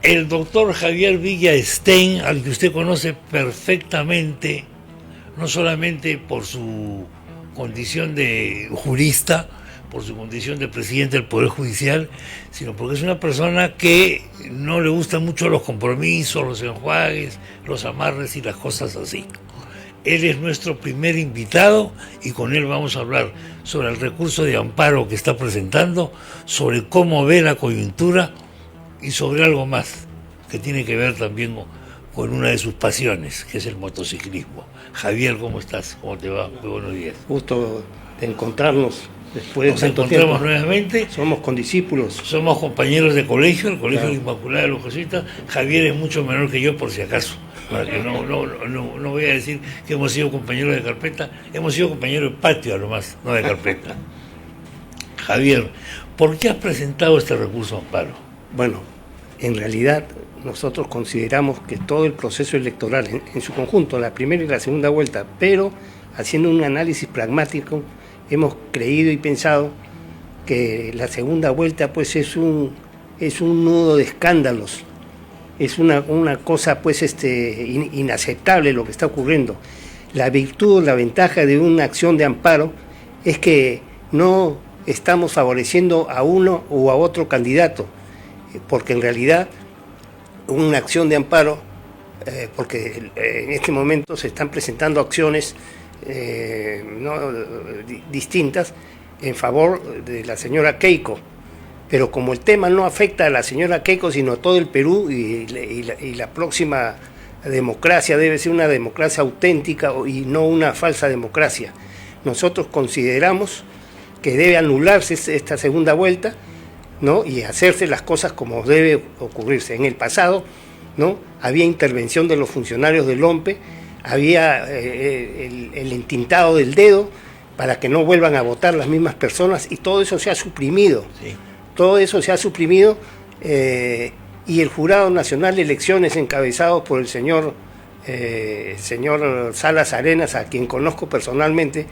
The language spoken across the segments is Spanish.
el doctor Javier Villastein, al que usted conoce perfectamente, no solamente por su condición de jurista, por su condición de presidente del Poder Judicial, sino porque es una persona que no le gustan mucho los compromisos, los enjuagues, los amarres y las cosas así. Él es nuestro primer invitado y con él vamos a hablar sobre el recurso de amparo que está presentando, sobre cómo ve la coyuntura y sobre algo más que tiene que ver también con una de sus pasiones, que es el motociclismo. Javier, ¿cómo estás? ¿Cómo te va? Muy buenos días. Gusto de encontrarnos después Nos de tanto encontramos tiempo. Nuevamente. Somos condiscípulos. Somos compañeros de colegio, el Colegio Claro. de Inmaculada de los Jesuitas. Javier es mucho menor que yo, por si acaso, para que no voy a decir que hemos sido compañeros de carpeta. Hemos sido compañeros de patio, a lo más, no de carpeta. Javier, ¿por qué has presentado este recurso de amparo? Bueno, en realidad nosotros consideramos que todo el proceso electoral en su conjunto, la primera y la segunda vuelta, pero haciendo un análisis pragmático, hemos creído y pensado que la segunda vuelta pues es un nudo de escándalos, es una cosa pues inaceptable lo que está ocurriendo. La virtud, la ventaja de una acción de amparo es que no estamos favoreciendo a uno o a otro candidato, porque en realidad una acción de amparo, porque en este momento se están presentando acciones distintas en favor de la señora Keiko, pero como el tema no afecta a la señora Keiko sino a todo el Perú y la próxima democracia debe ser una democracia auténtica y no una falsa democracia, nosotros consideramos que debe anularse esta segunda vuelta, ¿no? Y hacerse las cosas como debe ocurrirse. En el pasado, ¿no? Había intervención de los funcionarios del OMPE, había el entintado del dedo para que no vuelvan a votar las mismas personas y todo eso se ha suprimido. Sí. Todo eso se ha suprimido y el Jurado Nacional de Elecciones encabezado por el señor Salas Arenas, a quien conozco personalmente,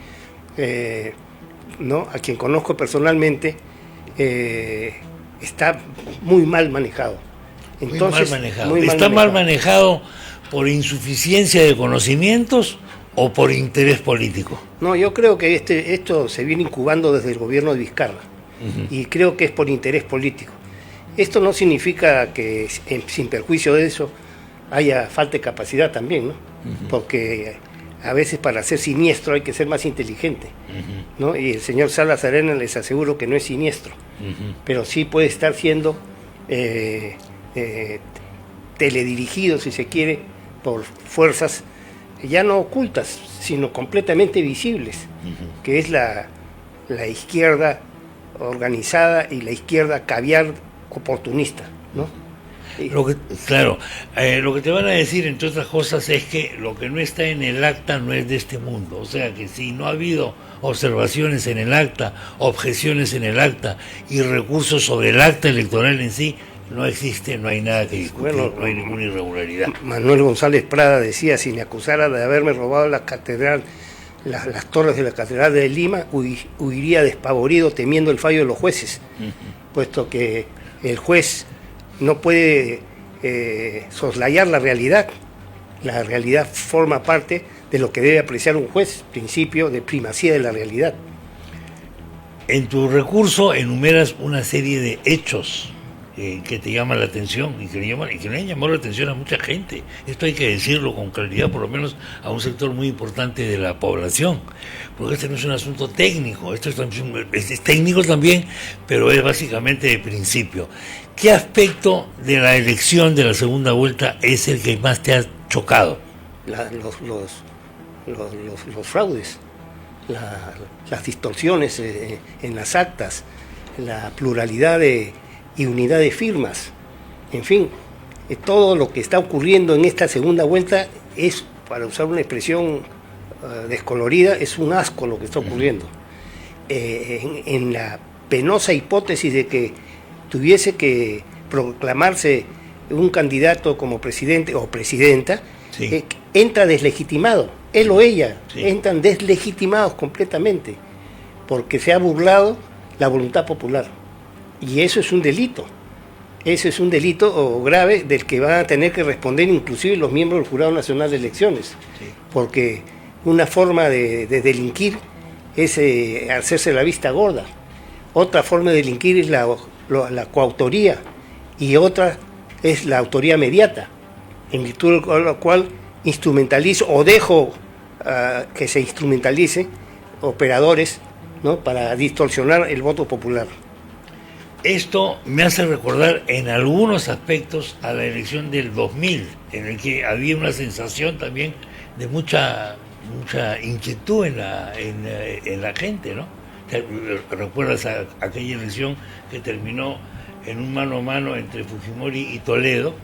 está muy mal manejado. Entonces, ¿Está mal manejado por insuficiencia de conocimientos o por interés político? No, yo creo que esto se viene incubando desde el gobierno de Vizcarra, y creo que es por interés político. Esto no significa que sin perjuicio de eso haya falta de capacidad también, ¿no? Porque a veces para ser siniestro hay que ser más inteligente, ¿no? Y el señor Salas Arenas les aseguro que no es siniestro, pero sí puede estar siendo teledirigido, si se quiere, por fuerzas ya no ocultas, sino completamente visibles, que es la izquierda organizada y la izquierda caviar oportunista, ¿no? Lo que te van a decir, entre otras cosas, es que lo que no está en el acta no es de este mundo. O sea que si no ha habido observaciones en el acta, objeciones en el acta y recursos sobre el acta electoral en sí, no existe, no hay nada que discutir, Bueno, no hay ninguna irregularidad. Manuel González Prada decía: si me acusara de haberme robado la catedral, las torres de la Catedral de Lima, huiría despavorido temiendo el fallo de los jueces, puesto que el juez no puede soslayar la realidad. La realidad forma parte de lo que debe apreciar un juez, principio de primacía de la realidad. En tu recurso enumeras una serie de hechos que te llaman la atención y que le han llamado la atención a mucha gente. Esto hay que decirlo con claridad, por lo menos a un sector muy importante de la población, porque este no es un asunto técnico, esto es técnico también, pero es básicamente de principio. ¿Qué aspecto de la elección de la segunda vuelta es el que más te ha chocado? Los fraudes, las distorsiones en las actas, la pluralidad y unidad de firmas, en fin, todo lo que está ocurriendo en esta segunda vuelta es, para usar una expresión descolorida, es un asco lo que está ocurriendo. En la penosa hipótesis de que tuviese que proclamarse un candidato como presidente o presidenta, sí, entra deslegitimado, él o ella, sí, entran deslegitimados completamente, porque se ha burlado la voluntad popular, y eso es un delito. Ese es un delito grave del que van a tener que responder inclusive los miembros del Jurado Nacional de Elecciones, Sí. porque una forma de delinquir es hacerse la vista gorda. Otra forma de delinquir es la coautoría y otra es la autoría mediata, en virtud de la cual instrumentalizo o dejo que se instrumentalice operadores, ¿no?, para distorsionar el voto popular. Esto me hace recordar en algunos aspectos a la elección del 2000, en el que había una sensación también de mucha inquietud en la gente, ¿no? ¿Recuerdas aquella elección que terminó en un mano a mano entre Fujimori y Toledo?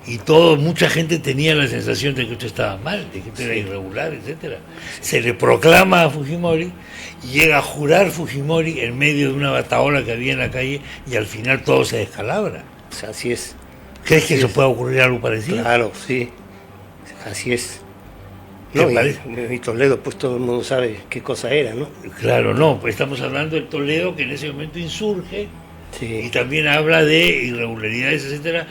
Y mucha gente tenía la sensación de que esto estaba mal, de que esto era irregular, etcétera. Se le proclama a Fujimori, llega a jurar Fujimori en medio de una batahola que había en la calle y al final todo se descalabra. Así es. ¿Crees que eso pueda ocurrir algo parecido? Claro, sí, así es. No, y Toledo, pues todo el mundo sabe qué cosa era, ¿no? Claro, no, pues estamos hablando del Toledo que en ese momento insurge, sí, y también habla de irregularidades, etcétera.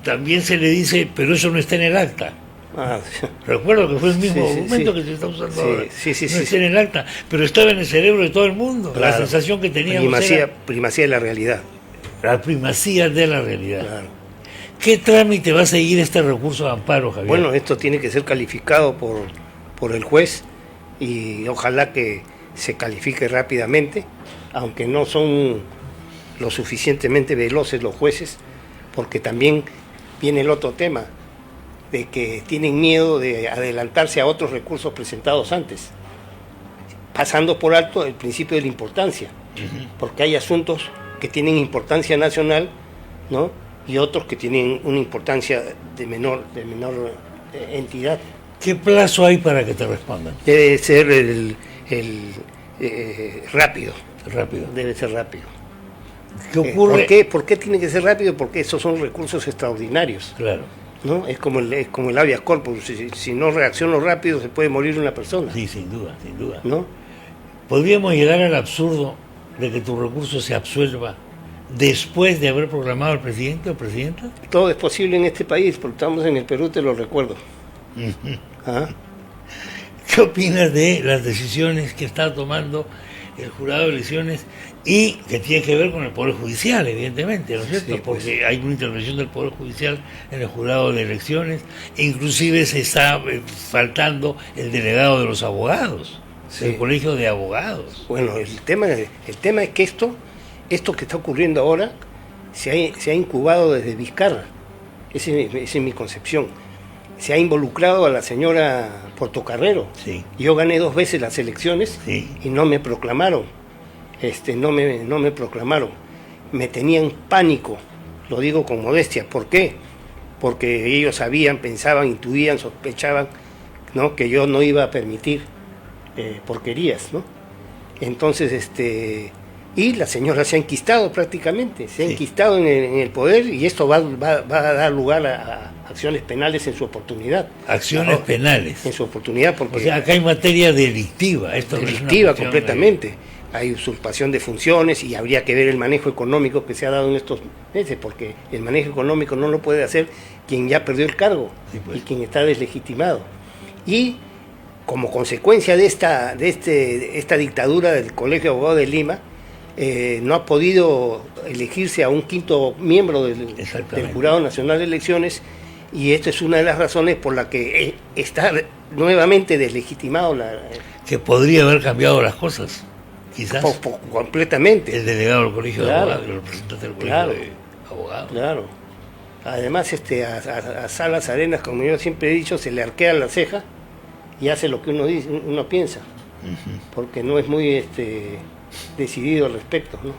También se le dice, pero eso no está en el acta. Recuerdo que fue el mismo argumento que se está usando ahora. No está en el acta, pero estaba en el cerebro de todo el mundo. Claro. La sensación que teníamos primacía de la realidad. La primacía de la realidad. Claro. ¿Qué trámite va a seguir este recurso de amparo, Javier? Bueno, esto tiene que ser calificado por el juez y ojalá que se califique rápidamente, aunque no son lo suficientemente veloces los jueces, porque también viene el otro tema, de que tienen miedo de adelantarse a otros recursos presentados antes, pasando por alto el principio de la importancia, porque hay asuntos que tienen importancia nacional, ¿no?, y otros que tienen una importancia de menor entidad. ¿Qué plazo hay para que te respondan? Debe ser rápido. Rápido. Debe ser rápido. ¿Qué ocurre? ¿Por qué tiene que ser rápido? Porque esos son recursos extraordinarios. Claro. ¿No? Es como el habeas corpus. Si no reacciono rápido, se puede morir una persona. Sí, sin duda, sin duda. ¿No? ¿Podríamos llegar al absurdo de que tu recurso se absuelva después de haber proclamado al presidente o presidenta? Todo es posible en este país, porque estamos en el Perú, te lo recuerdo. ¿Ah? ¿Qué opinas de las decisiones que está tomando el jurado de elecciones y que tiene que ver con el Poder Judicial, evidentemente, ¿no es cierto? Sí, pues. Porque hay una intervención del Poder Judicial en el jurado de elecciones, e inclusive se está faltando el delegado de los abogados, el colegio de abogados. Bueno, el tema es que esto que está ocurriendo ahora se ha incubado desde Vizcarra. Esa es mi concepción. Se ha involucrado a la señora Portocarrero. Sí. Yo gané 2 veces las elecciones, sí, y no me proclamaron. No me proclamaron. Me tenían pánico, lo digo con modestia. ¿Por qué? Porque ellos sabían, pensaban, intuían, sospechaban, ¿no?, que yo no iba a permitir porquerías, ¿no? Entonces, y la señora se ha enquistado prácticamente, se ha enquistado en el poder, y esto va a dar lugar a acciones penales en su oportunidad. Acciones penales. En su oportunidad, porque... O sea, acá hay materia delictiva. Delictiva completamente. Hay usurpación de funciones y habría que ver el manejo económico que se ha dado en estos meses, porque el manejo económico no lo puede hacer quien ya perdió el cargo, y quien está deslegitimado. Y como consecuencia de esta dictadura del Colegio de Abogados de Lima, no ha podido elegirse a un 5º miembro del Jurado Nacional de Elecciones, y esta es una de las razones por la que está nuevamente deslegitimado que podría haber cambiado las cosas, quizás. Completamente. El delegado del Colegio de Abogados, el representante del Colegio de Abogados. Claro. Además, a Salas Arenas, como yo siempre he dicho, se le arquea la ceja y hace lo que uno piensa, porque no es muy decidido al respecto, ¿no?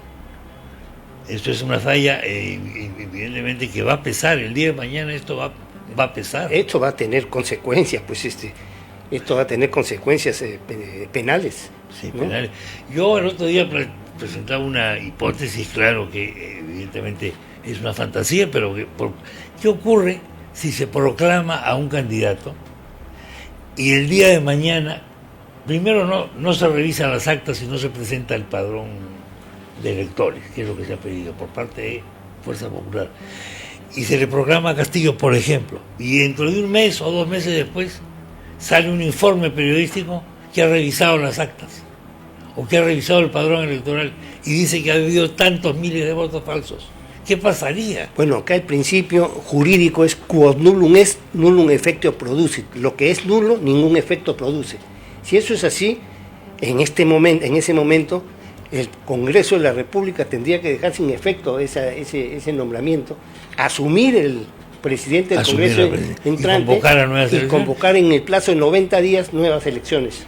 Esto es una falla, evidentemente, que va a pesar. El día de mañana esto va a pesar. Esto va a tener consecuencias, pues esto va a tener consecuencias penales. Sí, ¿no? Penales. Yo el otro día presentaba una hipótesis, claro que evidentemente es una fantasía, pero ¿qué ocurre si se proclama a un candidato y el día de mañana, primero no se revisan las actas y no se presenta el padrón de electores, que es lo que se ha pedido por parte de Fuerza Popular. Y se le proclama a Castillo, por ejemplo, y dentro de un mes o 2 meses después sale un informe periodístico que ha revisado las actas o que ha revisado el padrón electoral y dice que ha habido tantos miles de votos falsos. ¿Qué pasaría? Bueno, acá el principio jurídico es quod nullum est, nullum effectio producit. Lo que es nulo, ningún efecto produce. Si eso es así, en ese momento, el Congreso de la República tendría que dejar sin efecto ese nombramiento, asumir el presidente del Congreso entrante y convocar en el plazo de 90 días nuevas elecciones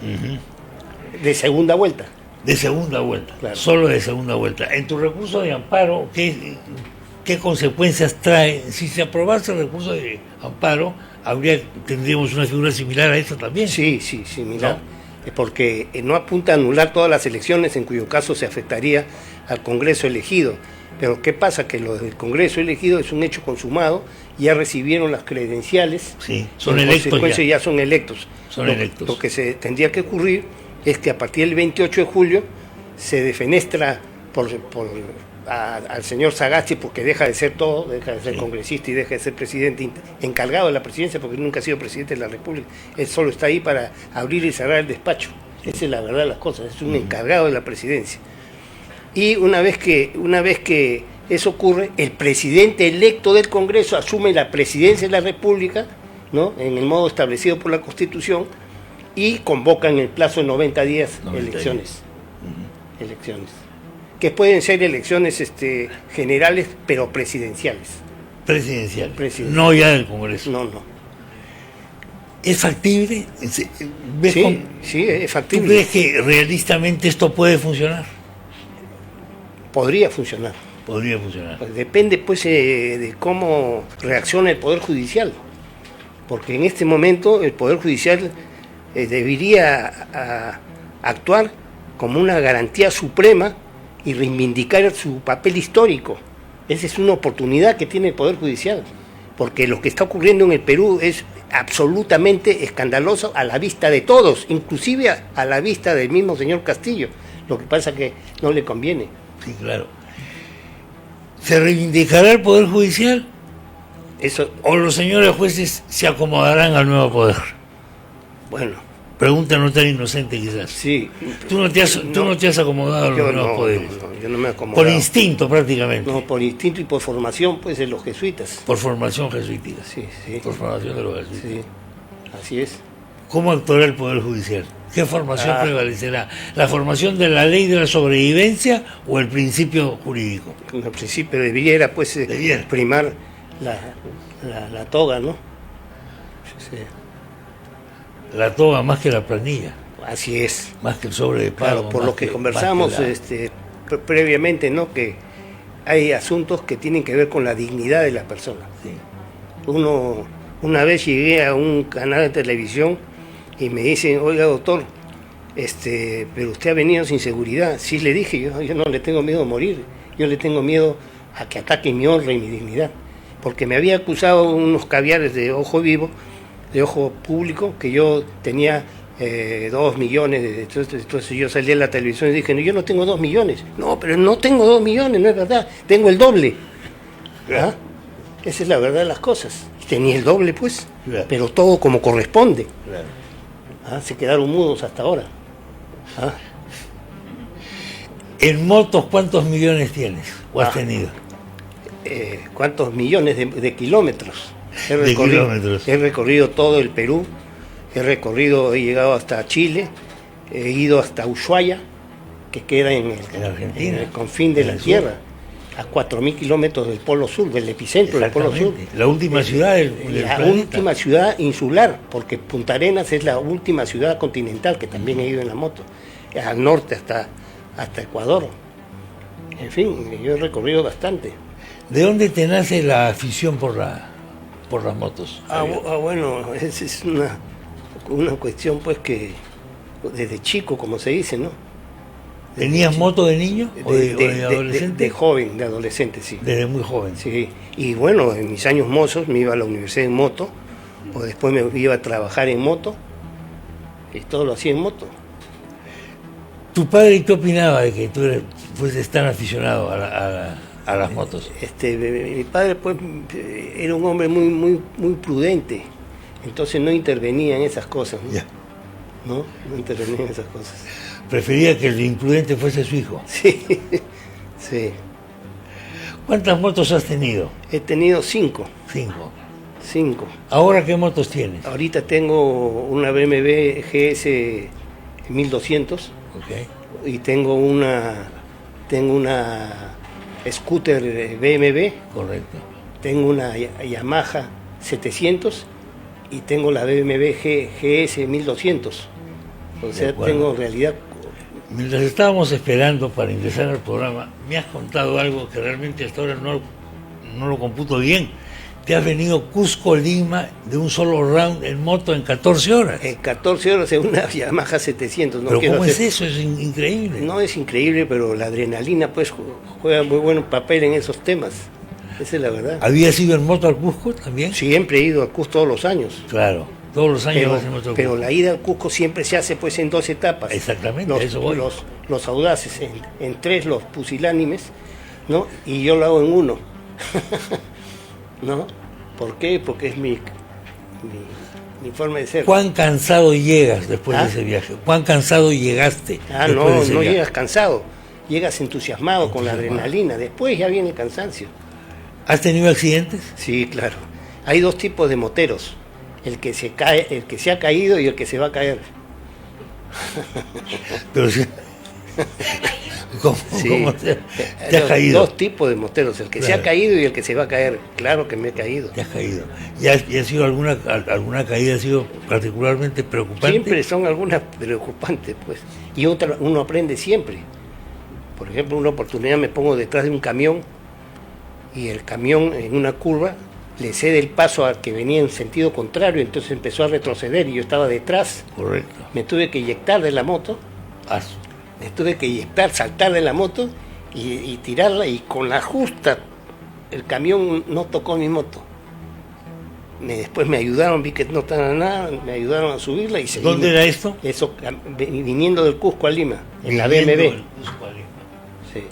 de segunda vuelta. De segunda vuelta, claro. Solo de segunda vuelta. En tu recurso de amparo, ¿qué consecuencias trae? Si se aprobase el recurso de amparo, tendríamos una figura similar a esta también. Sí, similar. ¿No? Porque no apunta a anular todas las elecciones, en cuyo caso se afectaría al Congreso elegido. Pero ¿qué pasa? Que lo del Congreso elegido es un hecho consumado, ya recibieron las credenciales, sí, son electos. En consecuencia ya son electos. Electos. Lo que se tendría que ocurrir es que a partir del 28 de julio se defenestra al señor Sagasti, porque deja de ser todo, deja de ser congresista y deja de ser presidente encargado de la presidencia, porque nunca ha sido presidente de la República. Él solo está ahí para abrir y cerrar el despacho. Esa es la verdad de las cosas, es un encargado de la presidencia. Y una vez que eso ocurre, el presidente electo del Congreso asume la presidencia de la República, ¿no?, en el modo establecido por la Constitución, y convoca en el plazo de 90 días elecciones. Elecciones. Que pueden ser elecciones generales, pero presidenciales. Presidenciales. No ya del Congreso. No. ¿Es factible? Sí, es factible. ¿Tú crees que realistamente esto puede funcionar? Podría funcionar. Pues depende de cómo reacciona el Poder Judicial. Porque en este momento el Poder Judicial debería actuar como una garantía suprema y reivindicar su papel histórico. Esa es una oportunidad que tiene el Poder Judicial, porque lo que está ocurriendo en el Perú es absolutamente escandaloso a la vista de todos, inclusive a la vista del mismo señor Castillo. Lo que pasa es que no le conviene. Sí, claro. ¿Se reivindicará el Poder Judicial? ¿O los señores jueces se acomodarán al nuevo poder? Bueno. Pregunta no tan inocente quizás. Sí. Tú no te has acomodado a los nuevos poderes. No, yo no me he acomodado. Por instinto prácticamente. No, por instinto y por formación, pues, de los jesuitas. Por formación jesuítica. Sí. Por formación de los jesuitas. Sí, así es. ¿Cómo actuará el Poder Judicial? ¿Qué formación prevalecerá? ¿La formación de la ley de la sobrevivencia o el principio jurídico? El principio debiera primar la toga, ¿no? Sí. La toga más que la planilla. Así es. Más que el sobre de pago. Claro, por lo que conversamos previamente, ¿no? Que hay asuntos que tienen que ver con la dignidad de la persona. Sí. Una vez llegué a un canal de televisión y me dicen, oiga doctor, pero usted ha venido sin seguridad. Sí, le dije, yo no le tengo miedo a morir, yo le tengo miedo a que ataquen mi honra y mi dignidad. Porque me había acusado unos caviares de ojo vivo, de ojo público, que yo tenía 2 millones, entonces yo salí a la televisión y dije, no, yo no tengo 2 millones, no, pero no tengo 2 millones, no es verdad, tengo el doble. ¿Ah? Esa es la verdad de las cosas, tenía el doble pues, pero todo como corresponde. ¿Ah? Se quedaron mudos hasta ahora. ¿Ah? En motos, ¿cuántos millones tienes o has tenido? ¿Cuántos millones de kilómetros? Kilómetros. He recorrido todo el Perú, he llegado hasta Chile, he ido hasta Ushuaia, que queda en el confín de la tierra, a 4.000 kilómetros del Polo Sur, del epicentro del Polo Sur. La última ciudad del planeta. Última ciudad insular, porque Punta Arenas es la última ciudad continental, que también he ido en la moto, al norte hasta Ecuador. En fin, yo he recorrido bastante. ¿De dónde te nace la afición por las motos? Bueno, esa es una cuestión pues que desde chico, como se dice, ¿no? ¿Tenías moto de niño o de adolescente? De joven, de adolescente, sí. Desde muy joven. Sí, y bueno, en mis años mozos me iba a la universidad en moto, o después me iba a trabajar en moto, y todo lo hacía en moto. ¿Tu padre qué opinaba de que tú fueses tan aficionado a a las motos? Mi padre pues era un hombre muy prudente, entonces no intervenía en esas cosas, ¿no? Ya. No intervenía en esas cosas. Prefería que el imprudente fuese su hijo. Sí, sí. ¿Cuántas motos has tenido? He tenido 5. 5. ¿Ahora qué motos tienes? Ahorita tengo una BMW GS 1200. Ok. Y tengo una scooter BMW. Correcto. Tengo una Yamaha 700 y tengo la BMW GS 1200. O sea, tengo en realidad... Mientras estábamos esperando para ingresar al programa, me has contado algo que realmente hasta ahora no lo computo bien. Te has venido Cusco-Lima de un solo round en moto en 14 horas. En 14 horas en una Yamaha 700. No, pero ¿cómo es eso? Es increíble. No es increíble, pero la adrenalina pues juega muy buen papel en esos temas. Esa es la verdad. ¿Habías ido en moto al Cusco también? Siempre he ido al Cusco todos los años. Claro, todos los años vas en moto al Cusco. Pero la ida al Cusco siempre se hace pues en 2 etapas. Exactamente, a eso voy. Los audaces, en 3 los pusilánimes, ¿no? Y yo lo hago en 1. ¿No? ¿Por qué? Porque es mi forma de ser. ¿Cuán cansado llegas después de ese viaje? ¿Cuán cansado llegaste? No llegas cansado, llegas entusiasmado con la adrenalina, después ya viene el cansancio. ¿Has tenido accidentes? Sí, claro. Hay 2 tipos de moteros, el que se ha caído y el que se va a caer. Pero si... ¿Cómo te has caído? 2 tipos de moteros, el que se ha caído y el que se va a caer. Claro que me he caído. Te has caído. ¿Y ha sido alguna caída ha sido particularmente preocupante? Siempre son algunas preocupantes, pues. Y uno aprende siempre. Por ejemplo, una oportunidad me pongo detrás de un camión y el camión en una curva le cede el paso al que venía en sentido contrario, entonces empezó a retroceder y yo estaba detrás. Correcto. Me tuve que eyectar de la moto. Me tuve que eyectar, saltar de la moto y tirarla, y con la justa el camión no tocó mi moto. Después me ayudaron, vi que no estaba nada, me ayudaron a subirla y seguí. ¿Dónde era esto? Eso, viniendo del Cusco a Lima, en la BMW. Del Cusco a Lima. Sí.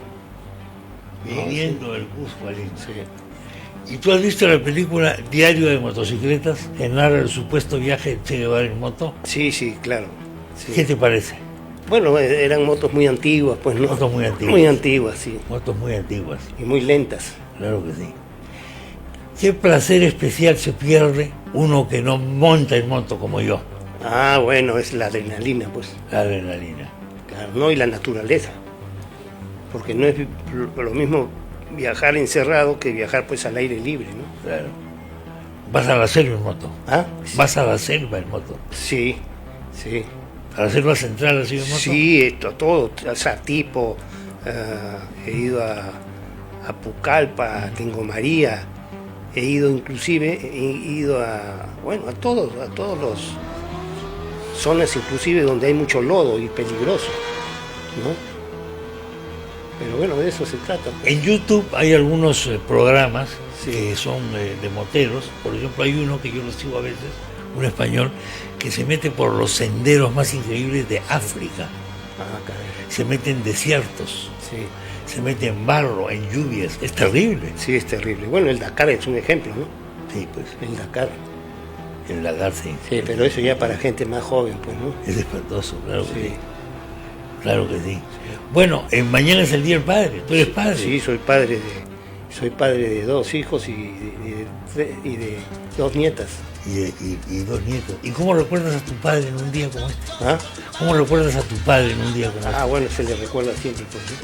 Viniendo del Cusco a Lima. Sí. ¿Y tú has visto la película Diario de Motocicletas, que narra el supuesto viaje de Che Guevara en moto? Sí, claro. Sí. ¿Qué te parece? Bueno, eran motos muy antiguas, pues, ¿no? Motos muy antiguas. Muy antiguas, sí. Motos muy antiguas. Y muy lentas. Claro que sí. ¿Qué placer especial se pierde uno que no monta en moto como yo? Bueno, es la adrenalina, pues. La adrenalina. Claro, ¿no? Y la naturaleza. Porque no es lo mismo viajar encerrado que viajar pues al aire libre, ¿no? Claro. ¿Vas a la selva en moto? Sí. ¿Vas a la selva en moto? Sí. ¿A la selva central así en moto? Sí, todo, o sea, tipo, he ido a Pucallpa, a Tingo María, he ido a todos los zonas inclusive donde hay mucho lodo y peligroso, ¿no? Pero bueno, de eso se trata. En YouTube hay algunos programas que son de moteros. Por ejemplo, hay uno que yo lo sigo a veces, un español, que se mete por los senderos más increíbles de África. Se mete en desiertos, se mete en barro, en lluvias. Es terrible. Sí, es terrible. Bueno, el Dakar es un ejemplo, ¿no? Sí, pues. El Dakar. El Dakar, sí. Sí, pero eso ya para gente más joven, pues, ¿no? Es espantoso, claro que sí. Claro que sí. Bueno, mañana es el Día del Padre. ¿Tú eres padre? Sí, soy padre de 2 hijos y de 2 nietas. Y 2 nietos. ¿Y cómo recuerdas a tu padre en un día como este? ¿Cómo recuerdas a tu padre en un día como este? Bueno, se le recuerda siempre, pues, ¿no?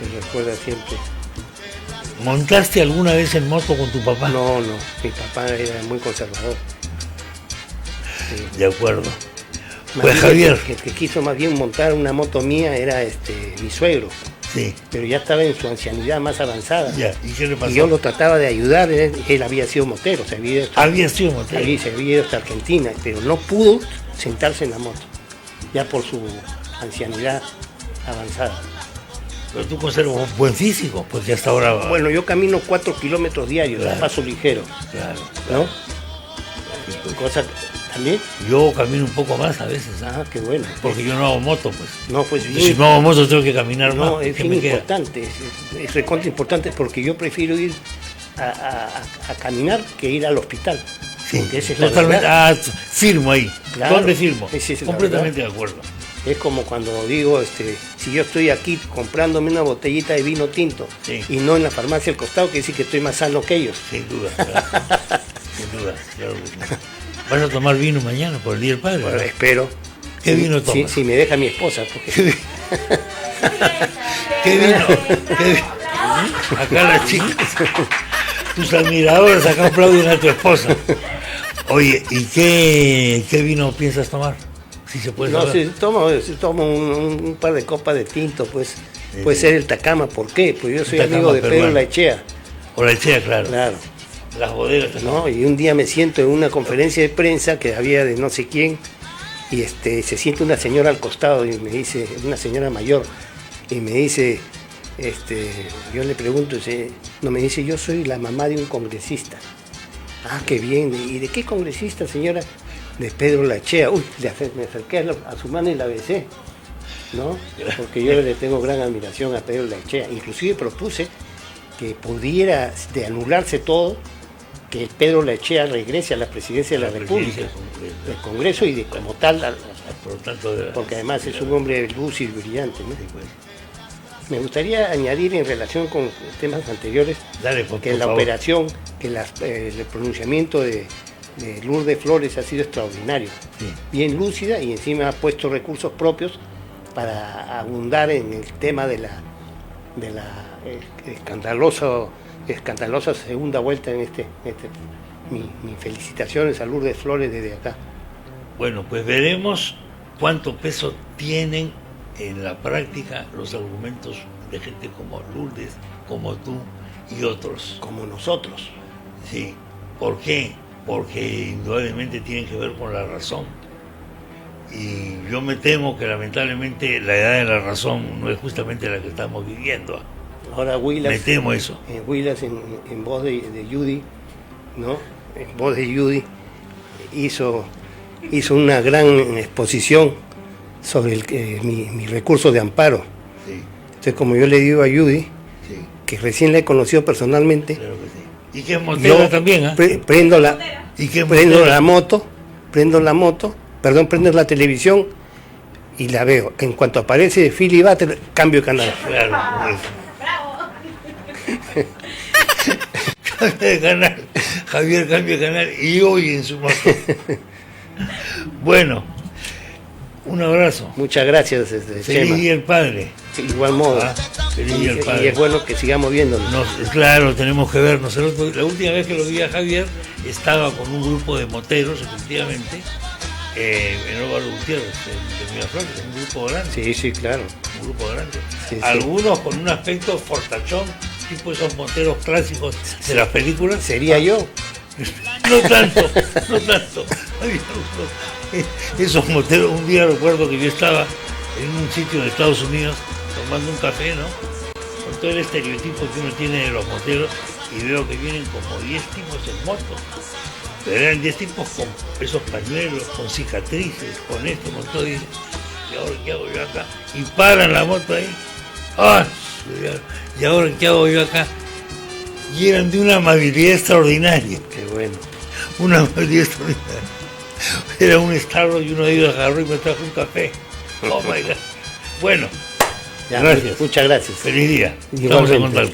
Se recuerda siempre. ¿Montaste alguna vez en moto con tu papá? No, mi papá era muy conservador. Sí. De acuerdo. Pues Javier. El que quiso más bien montar una moto mía era mi suegro. Sí. Pero ya estaba en su ancianidad más avanzada. ¿Y qué le pasó? Y yo lo trataba de ayudar, él había sido motero, se había ido hasta Argentina, pero no pudo sentarse en la moto, ya por su ancianidad avanzada. Pero tú conservas un buen físico, porque hasta ahora... Bueno, yo camino 4 kilómetros diarios, a paso ligero. Claro. ¿No? Cosa también. Yo camino un poco más a veces, Ah, qué bueno. porque yo no hago moto, pues. No, pues Si no hago moto tengo que caminar no, más. es ¿Qué bien me queda? importante, es recontra importante porque yo prefiero ir a caminar que ir al hospital. Sí, Porque esa es la totalmente. verdad. Firmo ahí. Claro, ¿Dónde firmo? esa es la Completamente de acuerdo. Es como cuando digo, si yo estoy aquí comprándome una botellita de vino tinto Sí. y no en la farmacia al costado, quiere decir que estoy más sano que ellos. Sin duda, claro. Sin duda, claro que sí. ¿Vas a tomar vino mañana por el Día del Padre? Bueno, ¿verdad? espero. ¿Qué vino tomas? Si me deja mi esposa. Porque... ¿Qué vino? ¿Qué vino? Acá las chicas, tus admiradores acá aplauden a tu esposa. Oye, ¿y qué vino piensas tomar? Si se puede No, saber. si tomo un par de copas de tinto, pues puede ser el Tacama. ¿Por qué? Pues yo soy Tacama amigo de Pedro peruano. Laechea. O la Echea, claro. Claro. Las bodegas. ¿No? Y un día me siento en una conferencia de prensa que había de no sé quién, y se siente una señora al costado y me dice, una señora mayor, y me dice, yo le pregunto, no, me dice, yo soy la mamá de un congresista. Ah, qué bien. ¿Y de qué congresista, señora? De Pedro Laechea. Uy, me acerqué a su mano y la besé, ¿no? Porque yo le tengo gran admiración a Pedro Laechea. Inclusive propuse que pudiera de anularse todo, que Pedro Laechea regrese a la presidencia de la República, del Congreso, y de como tal, Por lo tanto, porque además es un hombre lúcido y brillante, ¿no? Sí, pues. Me gustaría añadir en relación con temas anteriores Dale, que por la favor. operación, que el pronunciamiento de Lourdes Flores ha sido extraordinario, Sí. bien lúcida, y encima ha puesto recursos propios para abundar en el tema de la escandalosa segunda vuelta en mis felicitaciones a Lourdes Flores desde acá. Bueno, pues veremos cuánto peso tienen en la práctica los argumentos de gente como Lourdes, como tú y otros. Como nosotros. Sí. ¿Por qué? Porque indudablemente tienen que ver con la razón. Y yo me temo que lamentablemente la edad de la razón no es justamente la que estamos viviendo. Ahora Huilas, Me temo eso. Huilas en voz de Judy, ¿no? En voz de Judy hizo una gran exposición sobre mi recurso de amparo. Sí, Entonces, como yo le digo a Judy, sí, que recién la he conocido personalmente, claro que sí. Y que es Montero yo también, ¿ah? prendo la Y que es prendo Montero. la moto, prendo la televisión y la veo. En cuanto aparece Philly Butter, cambio de canal. Claro, por eso. Cambia de canal. Javier cambia de canal y hoy en su moto. Bueno, un abrazo. Muchas gracias, Feliz Chema. Día del Padre. De igual modo. Ah, feliz Día del Y Padre. es bueno que sigamos viéndonos. Claro, tenemos que vernos. La última vez que lo vi a Javier estaba con un grupo de moteros, efectivamente, en Álvaro Gutiérrez, de Miraflores, un grupo grande. Sí, claro. Un grupo grande. Sí, sí. Algunos con un aspecto fortachón, tipo esos moteros clásicos de las películas. Sería yo. No tanto, no tanto. Había algunos, esos moteros, un día recuerdo que yo estaba en un sitio en Estados Unidos tomando un café, ¿no? Con todo el estereotipo que uno tiene de los moteros, y veo que vienen como 10 tipos en moto. Pero eran 10 tipos con esos pañuelos, con cicatrices, con esto, con todo. Y dice, ¿y ahora qué hago yo acá? Y paran la moto ahí. ¡Ah! ¿Y ahora qué hago yo acá? Y eran de una amabilidad extraordinaria. Qué bueno. Una amabilidad extraordinaria. Era un Starbucks y uno de ellos agarró y me trajo un café. Oh my God. Bueno, Ya, gracias. Muchas gracias. Feliz día. Estamos en Igualmente. contacto.